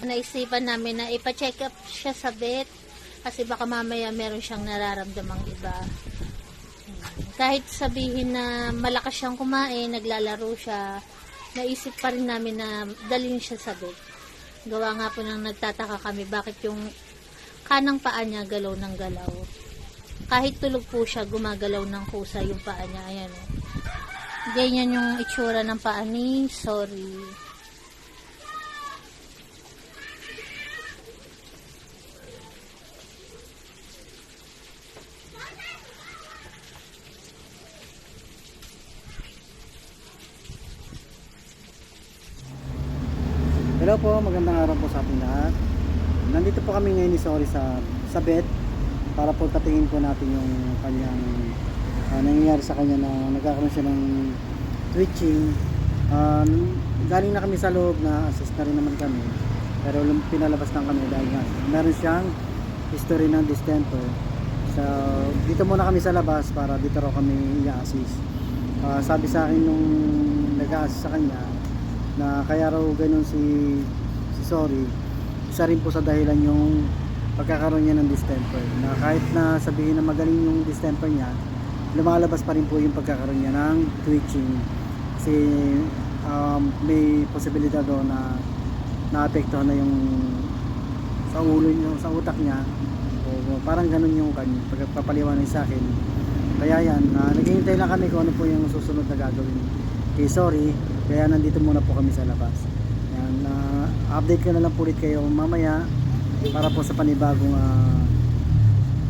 Naisipan namin na ipa-check up siya sa vet kasi baka mamaya meron siyang nararamdamang iba. Kahit sabihin na malakas siyang kumain, naglalaro siya, naisip pa rin namin na dalhin siya sa vet. Gawa nga po nang nagtataka kami bakit yung kanang paa niya galaw ng galaw. Kahit tulog po siya, gumagalaw ng kusa yung paa niya. Ayan o. Ganyan yung itsura ng paa ni Sorry. Hello po, magandang araw po sa ating lahat. Nandito po kami ngayon ni Sorry sa vet para po tatingin po natin yung kanyang nangyayari sa kanya na nagkakaroon siya ng twitching. Galing na kami sa loob, na assist na rin naman kami, pero pinalabas lang kami dahil nga meron siyang history ng distemper. So dito muna kami sa labas para dito raw kami i-assist. Sabi sa akin nung nag-a-assist sa kanya na kaya raw ganun si Sorry, isa rin po sa dahilan yung pagkakaroon niya ng distemper, na kahit na sabihin na magaling yung distemper niya, lumalabas pa rin po yung pagkakaroon niya ng twitching kasi may posibilidad daw na naapektuhan na yung sa ulo niya, sa utak niya, o parang ganun yung pagpapaliwanag sa akin. Kaya yan, naghihintay lang kami kung ano po yung susunod na gagawin kay Sorry. Kaya nandito muna po kami sa labas. Yan, update ko na lang po ulit kayo mamaya para po sa panibagong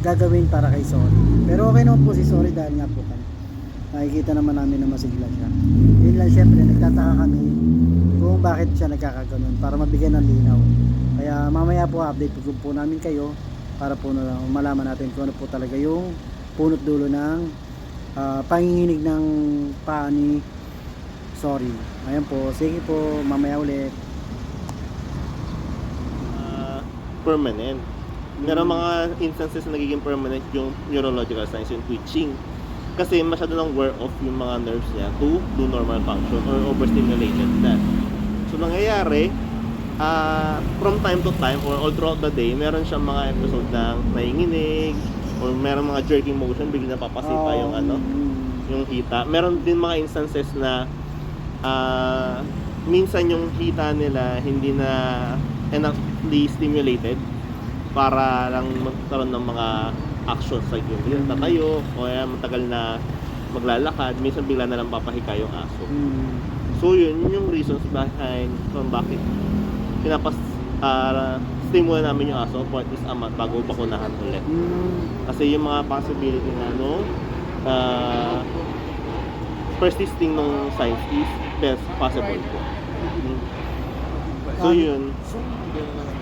gagawin para kay Sorry. Pero okay naman po si Sorry dahil nga po kami nakikita naman namin na masigla siya. Yun lang, syempre nagtataka kami kung bakit siya nagkakaganon, para mabigyan ng linaw. Kaya mamaya po update po namin kayo para po na malaman natin kung ano po talaga yung punot dulo ng panginginig ng paa ni Sorry. Ayan po, sige po, mamaya ulit. Permanent. Meron mga instances na nagiging permanent yung neurological signs, yung twitching. Kasi masyado nang wear off yung mga nerves niya to do normal function or overstimulated na. So nangyayari, from time to time or all throughout the day, meron siyang mga episode ng nanginginig or meron mga jerking motion, biglang napapasipa yung yung hita. Meron din mga instances na minsan yung hita nila hindi na enoughly stimulated para lang magkaroon ng mga actions like yung tatayo o matagal na maglalakad, minsan bigla na lang papahika yung aso. So yun yung reasons behind kung bakit stimula namin yung aso for at least a month bago bakunahan ulit. Kasi yung mga possibility na persisting ng signs is best possible po. So yun,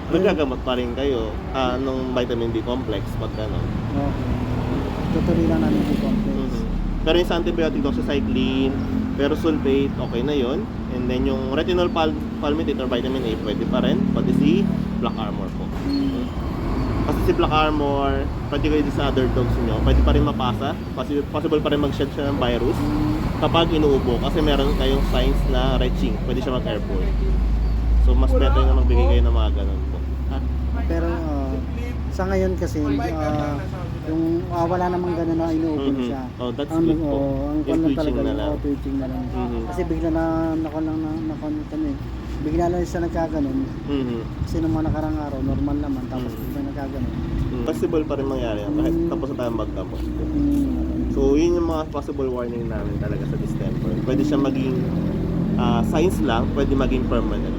nagagamot pa rin kayo ng vitamin B complex pag gano'n. Okay. Tutuloy lang namin yung complex. Pero yung sa antibiotic doxycycline, pero sulfate, okay na yon. And then yung retinol palmitate or vitamin A, pwede pa rin. Pati si Black Armor po. Kasi si Black Armor, particularly sa other dogs nyo, pwede pa rin mapasa. Possible pa rin mag-shed siya ng virus kapag inuubo. Kasi meron kayong signs na retching. Pwede siya mag-airborne. So mas better na magbigay kayo ng mga ganun po. Pero sa ngayon kasi yung wala namang gano'n na inuubo siya. Oh, that's good po. Ang Yung lang twitching talaga, na lang. twitching na lang. Kasi bigla na kami. Bigla lang siya nagkaganon. Kasi nung mga nakarang araw, normal naman, tapos bigla nagkaganon. Possible pa rin mangyari yan kahit tapos na tayo magtapos po. So yun yung mga possible warning namin talaga sa distemper. Pwede siya maging signs lang, pwede maging permanent.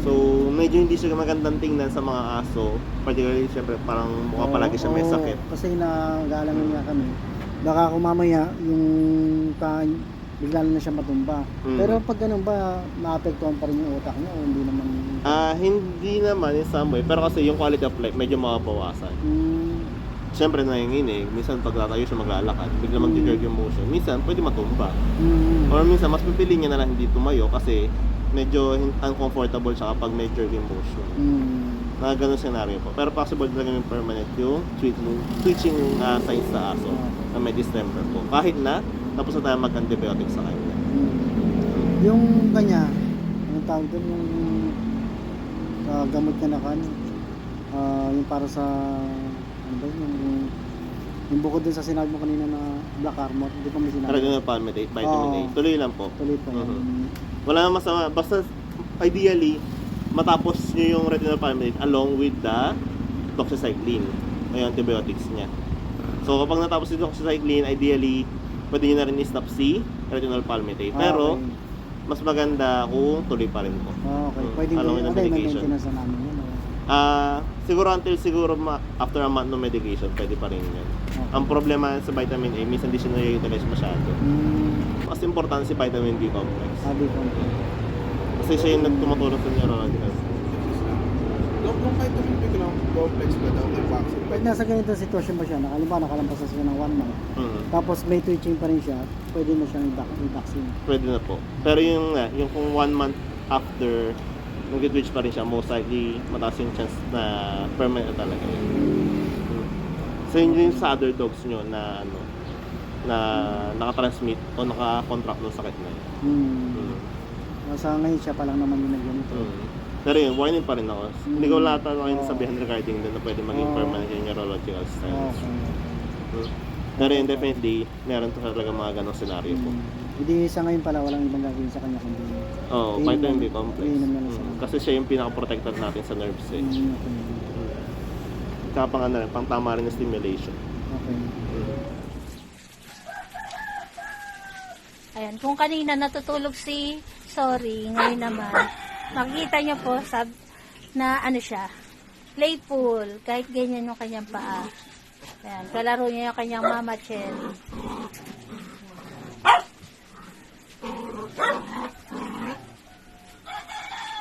So medyo hindi siya magandang tingnan sa mga aso, particularly syempre parang mukha palagi siya may sakit. Kasi nag-aalangan nga kami, baka kung mamaya yung bigla na siya matumba. Pero pag ganun ba, maapektuhan pa rin yung utak niya o hindi naman? Hindi naman in some way, pero kasi yung quality of life medyo mababawasan. Siyempre nanginginig, minsan pag tatayo siya maglalakad, bigla mag-jerk yung motion, minsan pwede matumba. Or minsan mas pipili niya na lang hindi tumayo kasi medyo uncomfortable siya kapag may jerking motion. Na ganun scenario po. Pero possible talaga yung permanent yung twitching signs sa aso na may distemper po. Kahit na tapos na tayo mag-antibiotic sa kanya. Yung kanya, anong tawag doon, gamot ka na kan. Yung para sa ano ba yun, yung bukod dun sa sinabi mo kanina na black armor, hindi pa may sinabi. Retinol palmitate, vitamin A. Oo. Tuloy lang po. Tuloy pa yan. Wala nang masama. Basta, ideally, matapos nyo yung retinol palmitate along with the doxycycline o yung antibiotics niya. So, kapag natapos yung doxycycline, ideally, pwede nyo na rin i-stop si retinol palmitate. Pero, mas maganda kung tuloy pa rin po. Okay. Pwede Along with the may medication. maintenance na namin yun. Siguro until after a month ng medication, pwede pa rin yan. Ang problema sa vitamin A, minsan di siya na-utilize masyado. Mas importante si vitamin B complex. Sabi ko. Kasi siya yung nagtumutulong sa neurological. Nung vitamin B complex ba daw may vaccine? Pag nasa ganitong sitwasyon ba siya, nakalampas na siya ng 1 month, tapos may twitching pa rin siya, pwede na siyang i-vaccine. Pwede na po. Pero yung kung 1 month after nag-twitch pa rin siya, most likely mataas yung chance na permanent na talaga yun. So yun yung sa other dogs nyo na na nakatransmit o naka-contract ng sakit na yun. Sa ngayon siya pa lang naman yung nagganito. Pero yun, warning pa rin ako. Hindi ko lahat kayo nasabihan regarding na pwede maging permanent yung neurological signs. Pero yun, definitely, meron talaga mga ganong scenario po. Hindi sa ngayon pala walang ibang gagawin sa kanya kundi Vitamin B complex. iinom na lang siya. Kasi siya yung pinaka-protector natin sa nerves eh. Tsaka pang tama rin na stimulation. Okay. Ayan, kung kanina natutulog si Sorry, ngayon naman, makikita niyo po na ano siya, playful, kahit ganyan yung kanyang paa. Ayan, kalaro niya yung kanyang mama Cherry.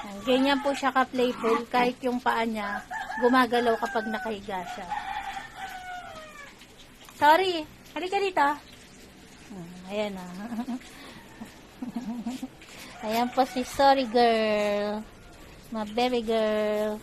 Ayan, ganyan po siya ka-playful, kahit yung paa niya gumagalaw kapag nakahiga siya. Sorry, halika dito. Ayan na. Ayan po si Sorry Girl. My baby girl.